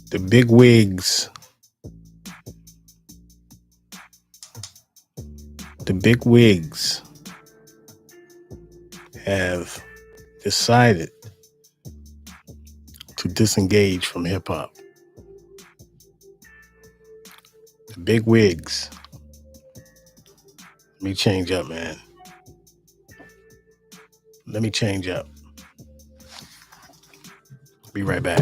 The big wigs, have decided to disengage from hip hop. The big wigs. Let me change up, man. Let me change up. Be right back.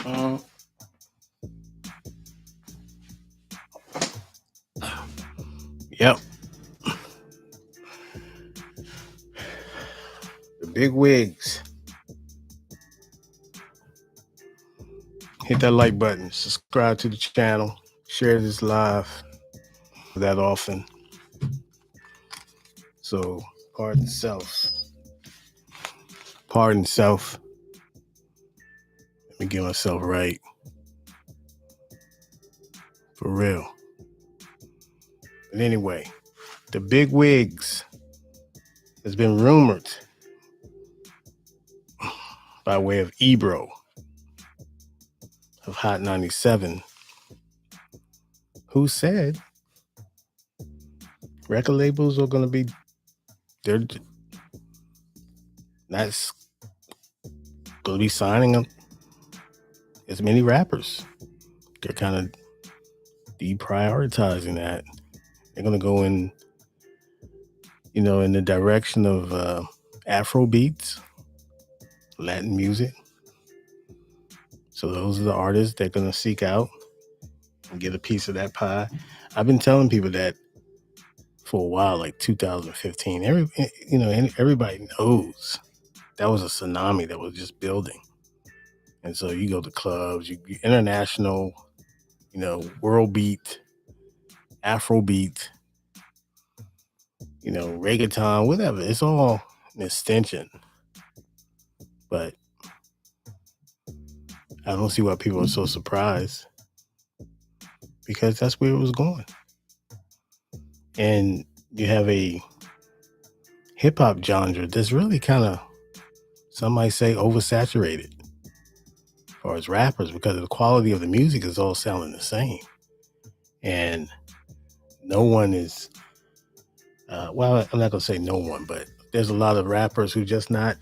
Uh-huh. Yep. The big wigs. Hit that like button. Subscribe to the channel. Share this live. That often. So, pardon self. Let me get myself right. For real. But anyway, the big wigs has been rumored by way of Ebro of Hot 97, who said record labels are going to be, they're not going to be signing up as many rappers. They're kind of deprioritizing that. They're going to go in, in the direction of Afro beats, Latin music. So those are the artists they're going to seek out and get a piece of that pie. I've been telling people that for a while, like 2015. Everybody knows that was a tsunami that was just building. And so you go to clubs, you international, world beat, Afro beat, reggaeton, whatever. It's all an extension. But I don't see why people are so surprised, because that's where it was going. And you have a hip hop genre that's really kind of, some might say, oversaturated as far as rappers, because the quality of the music is all sounding the same. And no one is, I'm not going to say no one, but there's a lot of rappers who just not,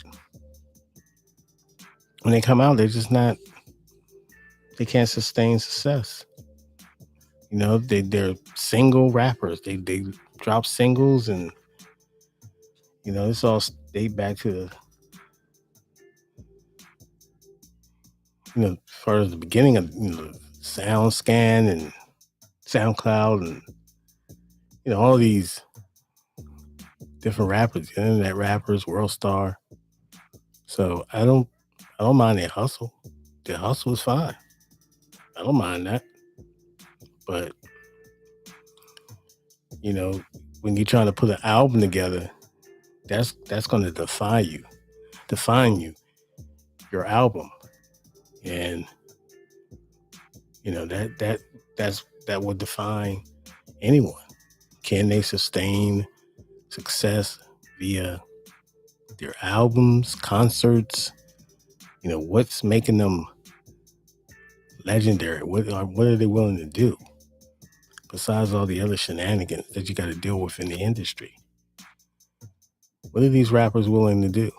when they come out, they're just not, they can't sustain success. They're single rappers. They drop singles, and it's all date back to as far as the beginning of SoundScan and SoundCloud and all these different rappers, internet rappers, World Star. So I don't mind their hustle. Their hustle is fine. I don't mind that. But when you're trying to put an album together, that's going to define you, your album. And that would define anyone. Can they sustain success via their albums, concerts? What's making them legendary? What are they willing to do besides all the other shenanigans that you got to deal with in the industry? What are these rappers willing to do?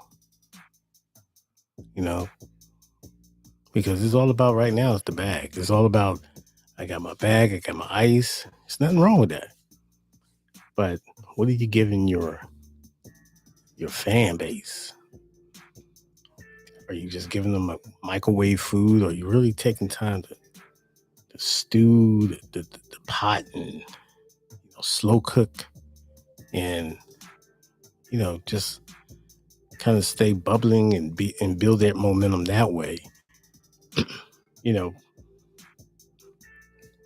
Because it's all about, right now, it's the bag. It's all about, I got my bag, I got my ice. There's nothing wrong with that. But what are you giving your fan base? Are you just giving them a microwave food? Or are you really taking time to stew the pot and slow cook and just kind of stay bubbling and build that momentum that way?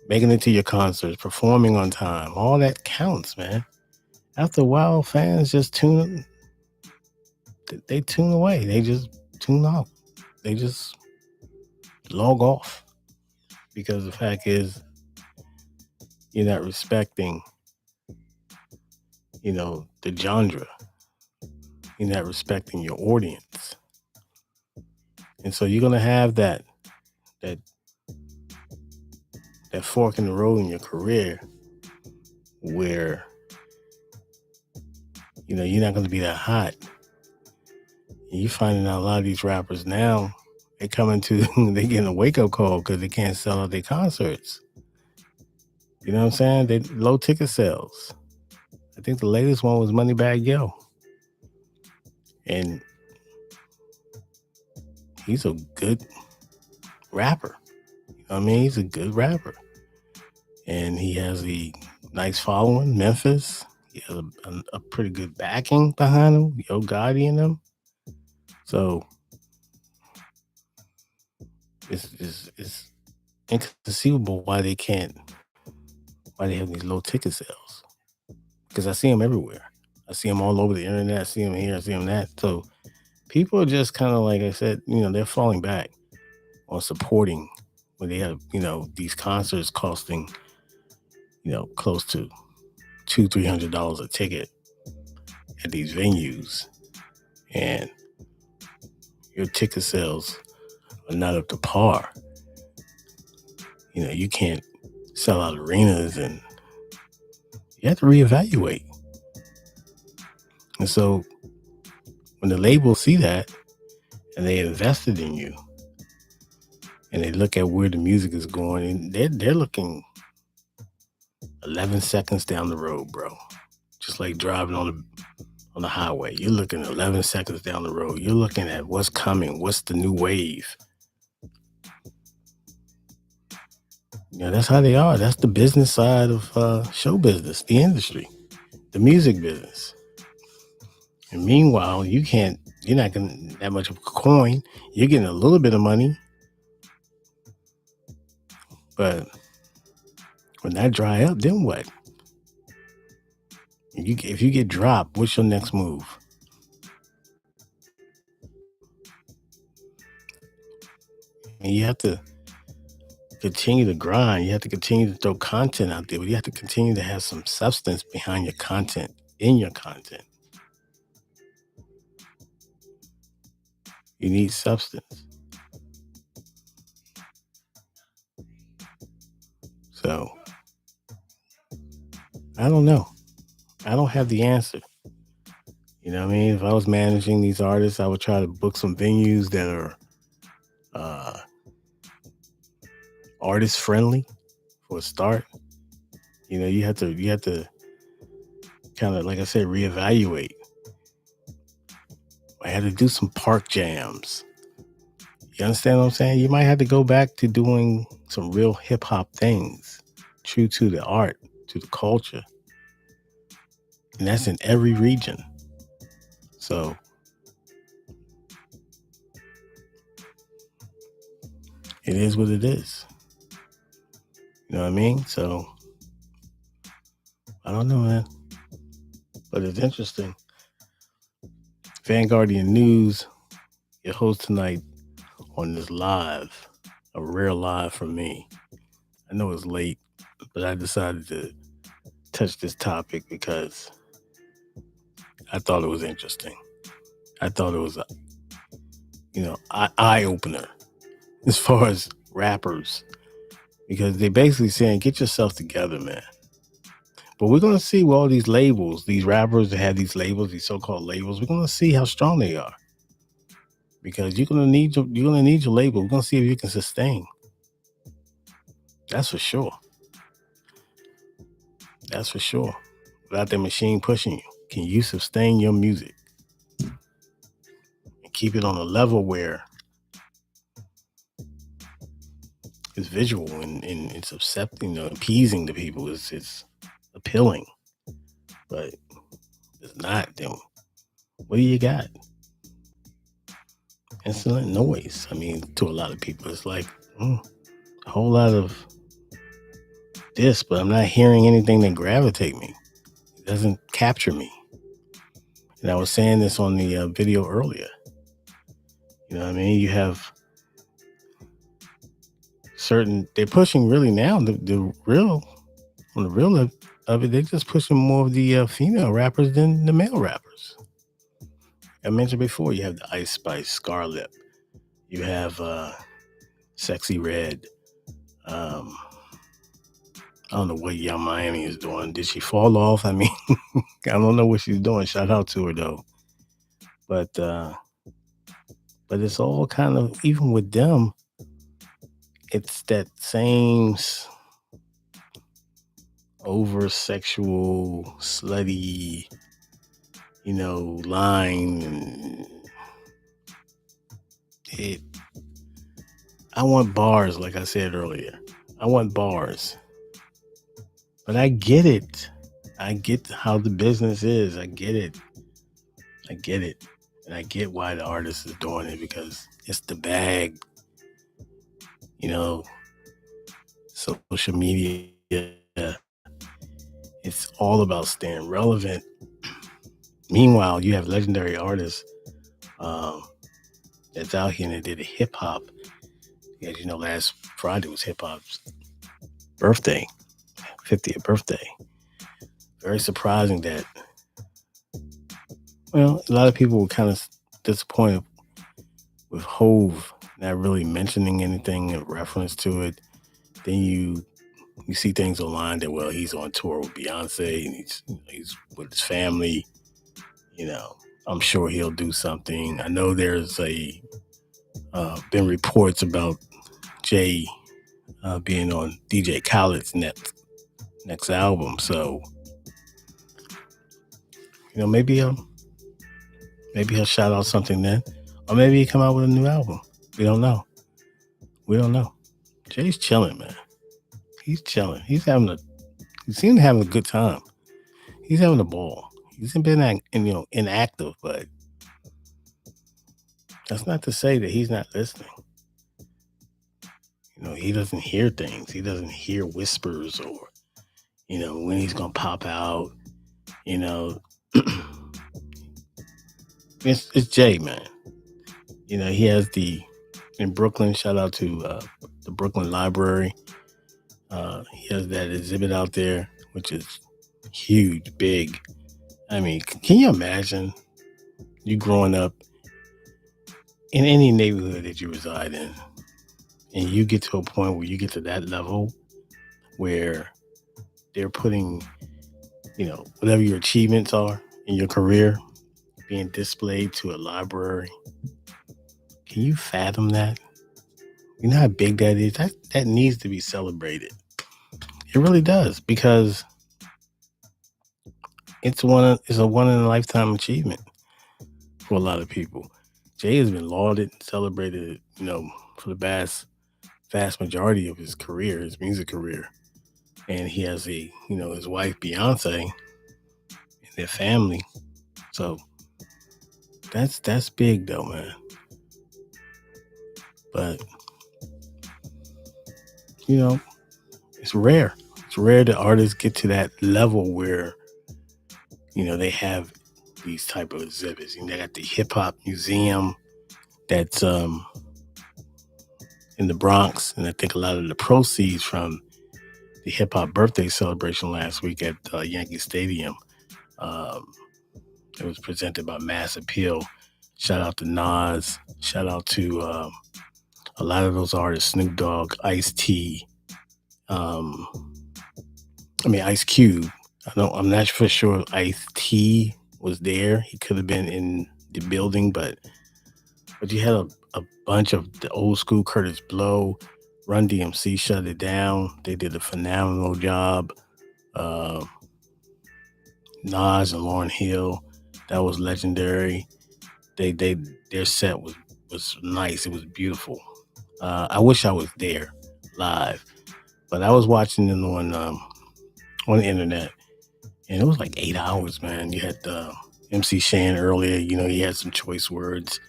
Making it to your concerts, performing on time, all that counts, man. after a while, fans just tune away. They just tune out. They just log off, because the fact is, you're not respecting, the genre. You're not respecting your audience. And so you're gonna have that fork in the road in your career where you're not gonna be that hot. And you're finding out a lot of these rappers now, they they getting a wake-up call because they can't sell out their concerts. You know what I'm saying? They low ticket sales. I think the latest one was Moneybagg Yo. And he's a good rapper. I mean, he's a good rapper. And he has a nice following, Memphis. He has a pretty good backing behind him, Yo Gotti and them. So it's inconceivable why they have these low ticket sales. Because I see them everywhere. I see them all over the internet. I see them here, I see them that. So people are just kind of, like I said, they're falling back on supporting when they have, these concerts costing, close to $200-$300 a ticket at these venues, and your ticket sales are not up to par. You can't sell out arenas, and you have to reevaluate. And so when the labels see that and they invested in you, and they look at where the music is going, and they're looking 11 seconds down the road, bro. Just like driving on the highway. You're looking 11 seconds down the road. You're looking at what's coming, what's the new wave. That's how they are. That's the business side of show business, the industry, the music business. And meanwhile, you're not getting that much of a coin. You're getting a little bit of money. But when that dry up, then what? If you get dropped, what's your next move? And you have to continue to grind. You have to continue to throw content out there, but you have to continue to have some substance behind your content, in your content. You need substance. So, I don't know. I don't have the answer. You know what I mean? If I was managing these artists, I would try to book some venues that are artist friendly for a start. You have to kind of, like I said, reevaluate. I had to do some park jams. You understand what I'm saying? You might have to go back to doing some real hip hop things, true to the art, to the culture. And that's in every region. So it is what it is. You know what I mean? So I don't know, man. But it's interesting. Vanguardian News, your host tonight on this live, a rare live from me. I know it's late, but I decided to touch this topic because I thought it was interesting. I thought it was eye opener as far as rappers, because they basically saying, get yourself together, man. But we're going to see with all these labels, these rappers that have these labels, these so-called labels, we're going to see how strong they are, because you're going to need your label. We're going to see if you can sustain. That's for sure. That's for sure. Without the machine pushing you, can you sustain your music and keep it on a level where it's visual and it's appeasing to people? It's appealing. But it's not, then what do you got? Insolent noise. I mean, to a lot of people, it's like a whole lot of this, but I'm not hearing anything that gravitate me. doesn't capture me. And I was saying this on the video earlier. You know what I mean? You have they're pushing really now the real, on the real of it, they're just pushing more of the female rappers than the male rappers. I mentioned before, you have the Ice Spice, Scarlett. You have Sexy Red. I don't know what Young Miami is doing. Did she fall off? I mean, I don't know what she's doing. Shout out to her though. But it's all kind of, even with them, it's that same over sexual, slutty, line. And I want bars, like I said earlier. I want bars. But I get it. I get how the business is. I get it. And I get why the artist is doing it, because it's the bag. Social media, it's all about staying relevant. Meanwhile, you have legendary artists that's out here, and they did a hip hop. As you know, last Friday was hip hop's birthday, 50th birthday. Very surprising that, a lot of people were kind of disappointed with Hove not really mentioning anything in reference to it. Then you see things online that, well, he's on tour with Beyonce and he's with his family. I'm sure he'll do something. I know there's been reports about Jay being on DJ Khaled's next album. So, maybe he'll shout out something then, or maybe he come out with a new album. We don't know. Jay's chilling, man. He's chilling. He seems to be having a good time. He's having a ball. He's been inactive, but that's not to say that he's not listening. He doesn't hear things. He doesn't hear whispers, or when he's gonna pop out. It's Jay, man. He has in Brooklyn. Shout out to the Brooklyn Library. He has that exhibit out there, which is huge, big. I mean, can you imagine you growing up in any neighborhood that you reside in, and you get to a point where you get to that level where they're putting, whatever your achievements are in your career being displayed to a library? Can you fathom that? You know how big that is? That needs to be celebrated. It really does, because it's a one in a lifetime achievement for a lot of people. Jay has been lauded and celebrated, for the vast majority of his career, his music career. And he has his wife Beyonce and their family. So that's big though, man. But it's rare. It's rare that artists get to that level where they have these type of exhibits. They got the hip hop museum that's in the Bronx, and I think a lot of the proceeds from the hip hop birthday celebration last week at Yankee Stadium, it was presented by Mass Appeal. Shout out to Nas. Shout out to a lot of those artists: Snoop Dogg, Ice-T. Ice Cube. I'm not for sure Ice-T was there. He could have been in the building, but you had a bunch of the old school Curtis Blow. Run DMC shut it down. They did a phenomenal job. Nas and Lauryn Hill, that was legendary. Their set was nice. It was beautiful. I wish I was there live, but I was watching it on the internet, and it was like 8 hours, man. You had MC Shan earlier. He had some choice words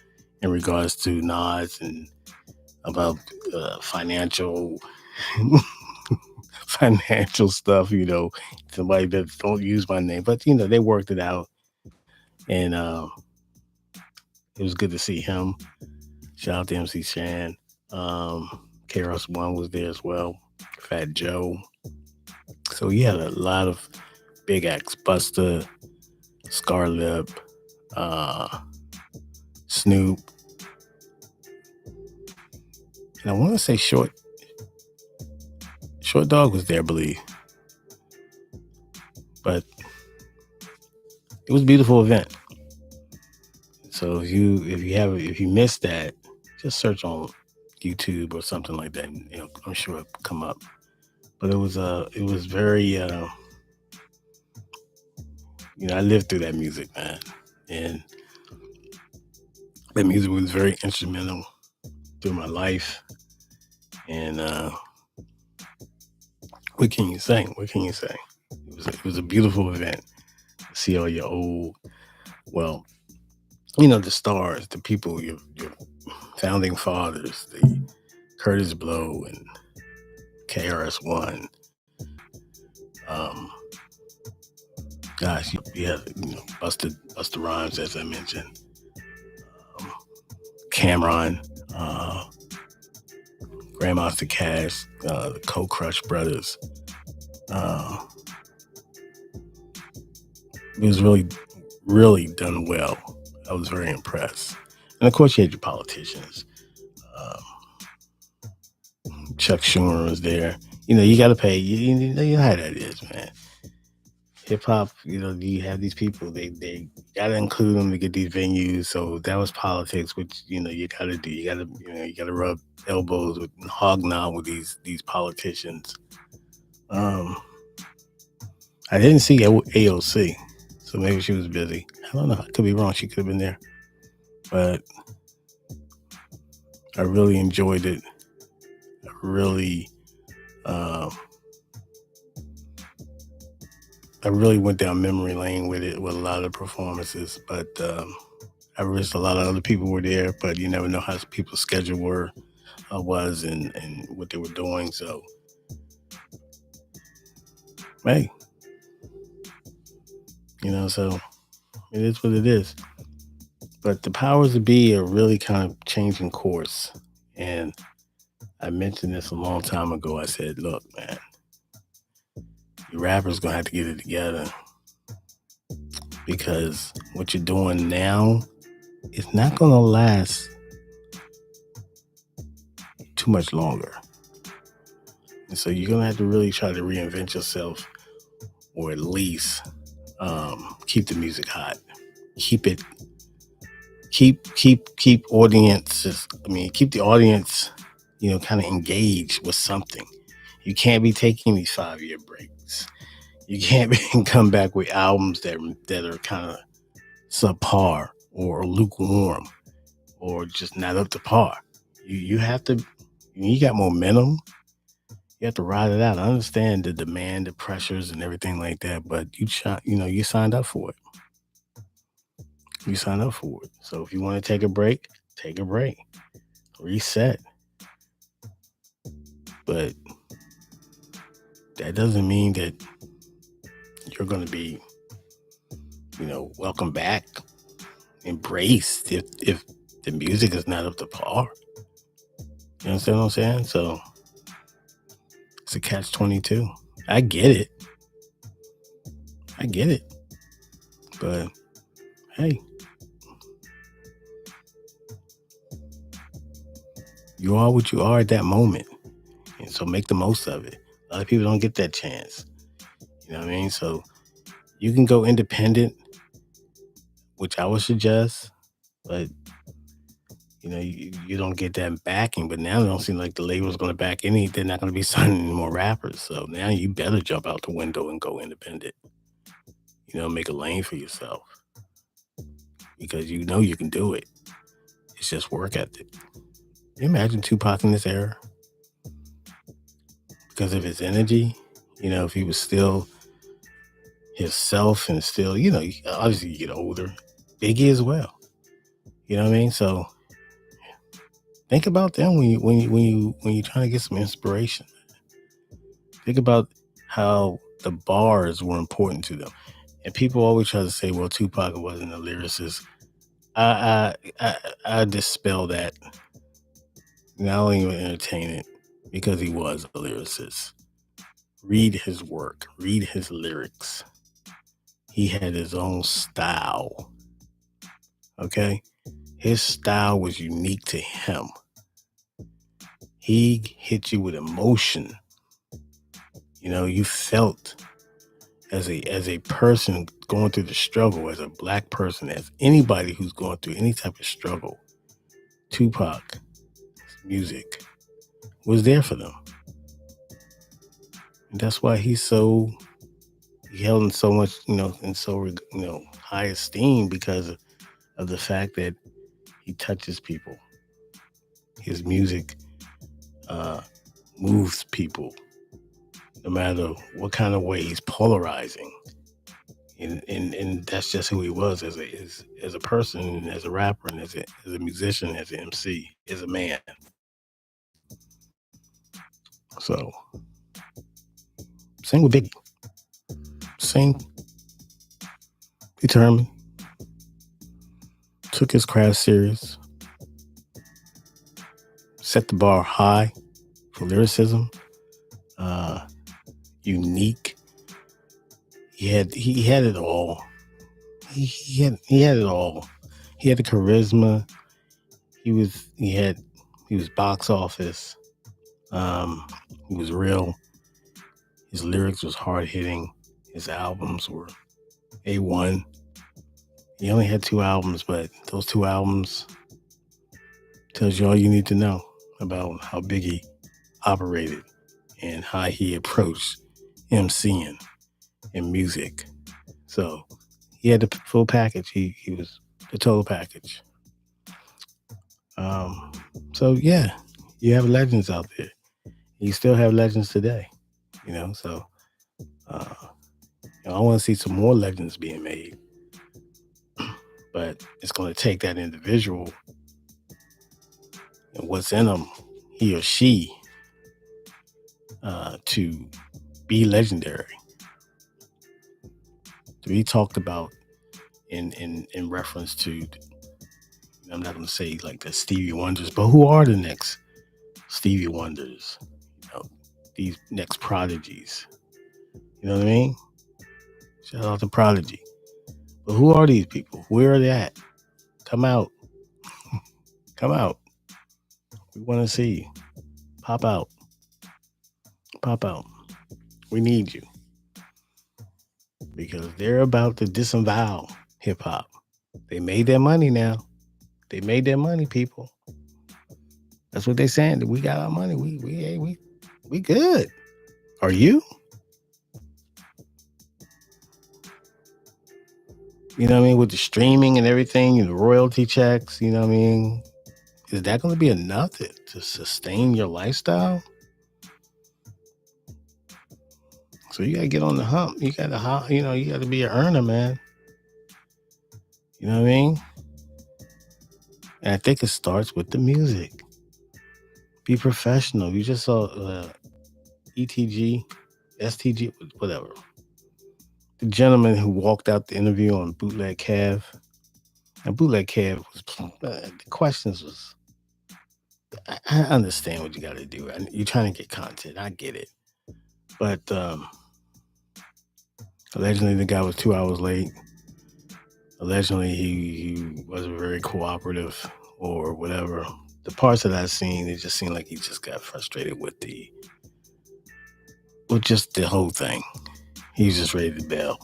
in regards to Nas and about financial financial stuff, somebody that don't use my name, but they worked it out, and it was good to see him. Shout out to MC Shan. KRS One was there as well. Fat Joe. So he had a lot of big acts. Buster, Scarlip, uh, Snoop, and I want to say Short Dog was there, I believe. But it was a beautiful event. So if you missed that, just search on YouTube or something like that. And, I'm sure it'll come up. But it was very I lived through that music, man, and that music was very instrumental through my life. And what can you say? What can you say? It was a beautiful event to see all your old, well, the stars, the people, your founding fathers, the Curtis Blow and KRS One. Gosh, you have Busta Rhymes, as I mentioned, Cameron, Grandmaster Cash, the Cold Crush Brothers. It was really, really done well. I was very impressed. And of course, you had your politicians. Chuck Schumer was there. You got to pay. You know how that is, man. Hip hop, you have these people. They got to include them to get these venues. So that was politics, which you got to do. You got to rub elbows with hognob with these politicians. I didn't see AOC, so maybe she was busy. I don't know. I could be wrong. She could have been there, but I really enjoyed it. I really went down memory lane with it, with a lot of performances. But I wish a lot of other people were there, but you never know how people's schedule was and what they were doing. So, hey, so it is what it is. But the powers that be are really kind of changing course. And I mentioned this a long time ago. I said, look, man, you rappers going to have to get it together, because what you're doing now is not going to last too much longer. And so you're going to have to really try to reinvent yourself, or at least keep the music hot. Keep audiences. Keep the audience, kind of engaged with something. You can't be taking these 5-year breaks. You can't come back with albums that are kind of subpar or lukewarm or just not up to par. You have to. You got momentum. You have to ride it out. I understand the demand, the pressures, and everything like that, but you signed up for it. You signed up for it. So if you want to take a break, reset. But that doesn't mean that you're going to be, welcome back, embraced if the music is not up to par. You understand what I'm saying? So it's a catch-22. I get it. But hey, you are what you are at that moment. And so make the most of it. A lot of people don't get that chance. You know what I mean? So you can go independent, which I would suggest, but you don't get that backing. But now it don't seem like the label's going to back any. They're not going to be signing any more rappers. So now you better jump out the window and go independent. Make a lane for yourself, because you can do it. It's just work ethic. Imagine Tupac in this era, because of his energy. If he was still himself and still, obviously you get older. Biggie as well. You know what I mean? So think about them when you're trying to get some inspiration. Think about how the bars were important to them. And people always try to say, well, Tupac wasn't a lyricist. I dispel that. And I don't even entertain it because he was a lyricist. Read his work, read his lyrics. He had his own style. Okay? His style was unique to him. He hit you with emotion. You felt as a person going through the struggle, as a black person, as anybody who's going through any type of struggle, Tupac music was there for them. And that's why he held in so much, in so high esteem, because of the fact that he touches people. His music moves people, no matter what kind of way. He's polarizing. And that's just who he was as a person, as a rapper, and as a musician, as an MC, as a man. So, same with Biggie. Same, determined, took his craft serious, set the bar high for lyricism, unique. He had it all. He had it all. He had the charisma. He was box office. He was real. His lyrics was hard hitting. His albums were A1. He only had 2 albums, but those 2 albums tells you all you need to know about how Biggie operated and how he approached MCing and music. So he had the full package. He was the total package. So yeah, you have legends out there. You still have legends today. So I want to see some more legends being made. But it's going to take that individual and what's in them, he or she, to be legendary, to be talked about in reference to. I'm not going to say like the Stevie Wonders, but who are the next Stevie Wonders? These next prodigies. You know what I mean? Shout out to Prodigy. But who are these people? Where are they at? Come out. Come out. We want to see you. Pop out. Pop out. We need you. Because they're about to disavow hip hop. They made their money now. They made their money, people. That's what they're saying. We got our money. We good. Are you? You know what I mean? With the streaming and everything, and the royalty checks, you know what I mean? Is that going to be enough to sustain your lifestyle? So you got to get on the hump. You got to be an earner, man. You know what I mean? And I think it starts with the music. Be professional. You just saw ETG, STG, whatever. The gentleman who walked out the interview on Bootleg Cav. And Bootleg Cav was, the questions was, I understand what you got to do. You're trying to get content. I get it. But allegedly the guy was 2 hours late. Allegedly he wasn't very cooperative or whatever. The parts that I've seen, it just seemed like he just got frustrated with just the whole thing. He was just ready to bail.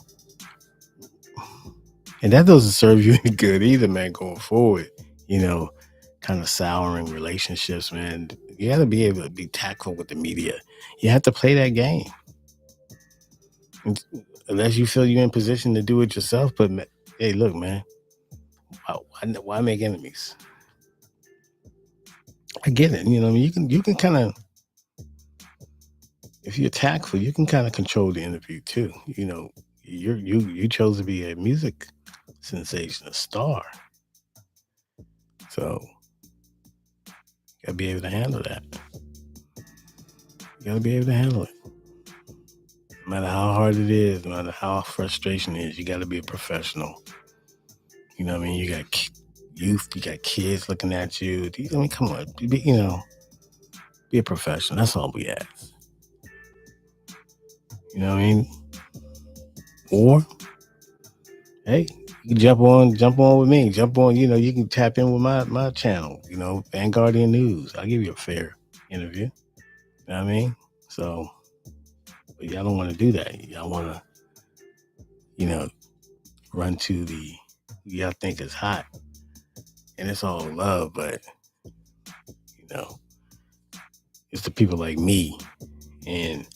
And that doesn't serve you any good either, man, going forward. Kind of souring relationships, man. You got to be able to be tactful with the media. You have to play that game. Unless you feel you're in position to do it yourself. But, hey, look, man, why make enemies? I get it. You can kind of, if you're tactful, you can kind of control the interview too. You chose to be a music sensation, a star. So you gotta be able to handle that. You gotta be able to handle it. No matter how hard it is, no matter how frustration is, you got to be a professional. You know what I mean? You got youth, you got kids looking at you. I mean, come on, be a professional. That's all we ask. You know what I mean? Or, hey, you can jump on with me. Jump on, you can tap in with my channel, Vanguardian News. I'll give you a fair interview. You know what I mean? So, but y'all don't want to do that. Y'all want to, run to y'all think is hot. And it's all love, but, it's the people like me and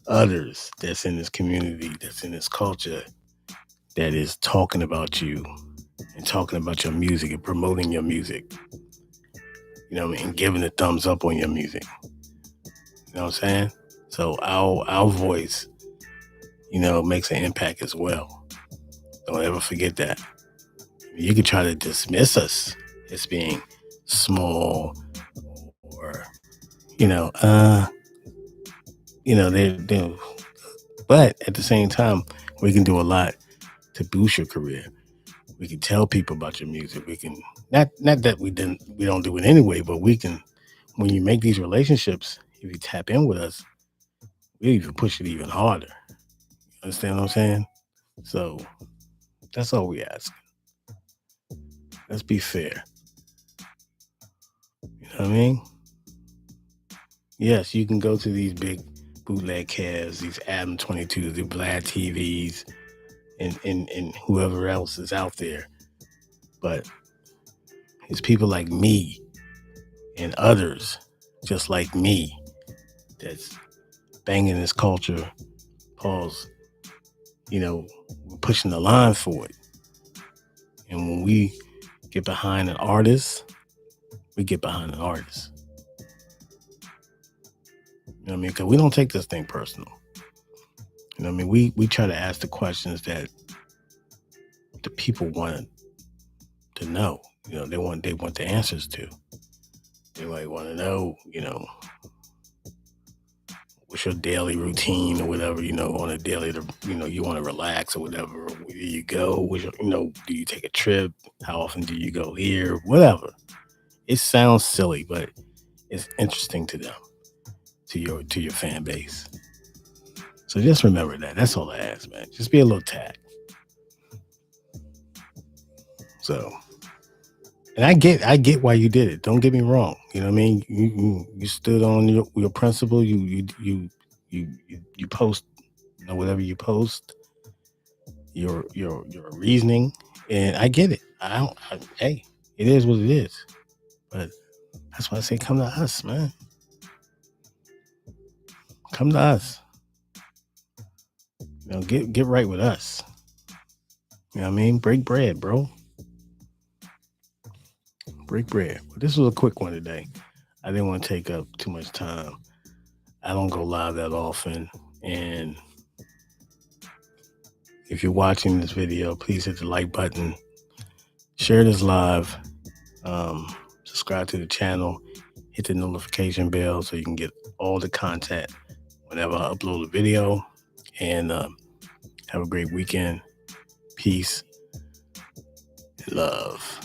others that's in this community, that's in this culture, that is talking about you and talking about your music and promoting your music, and giving a thumbs up on your music. You know what I'm saying? So our voice, makes an impact as well. Don't ever forget that. You can try to dismiss us as being small or, they but at the same time, we can do a lot to boost your career. We can tell people about your music. We can not that we don't do it anyway, but we can, when you make these relationships, if you tap in with us, we even push it even harder. Understand what I'm saying? So that's all we ask. Let's be fair. You know what I mean? Yes, you can go to these big bootleg cabs, these Adam 22s, the Vlad TVs, and whoever else is out there. But it's people like me and others just like me that's banging this culture. Pause. We're pushing the line for it. And when we get behind an artist, we get behind an artist. You know what I mean? Because we don't take this thing personal. You know what I mean? We try to ask the questions that the people want to know. They want the answers to. They might want to know, what's your daily routine or whatever, on a daily, you want to relax or whatever. Where do you go? Do you take a trip? How often do you go here? Whatever. It sounds silly, but it's interesting to them, to your fan base. So just remember that. That's all I ask, man. Just be a little tad. So, and I get why you did it. Don't get me wrong. You know what I mean? You stood on your principle. You post, whatever you post, your reasoning, and I get it. Hey, it is what it is. But that's why I say, come to us, man. Come to us. Get right with us. You know what I mean? Break bread, bro. Break bread. But this was a quick one today. I didn't want to take up too much time. I don't go live that often. And if you're watching this video, please hit the like button. Share this live. Subscribe to the channel. Hit the notification bell so you can get all the content whenever I upload a video. And have a great weekend. Peace and love.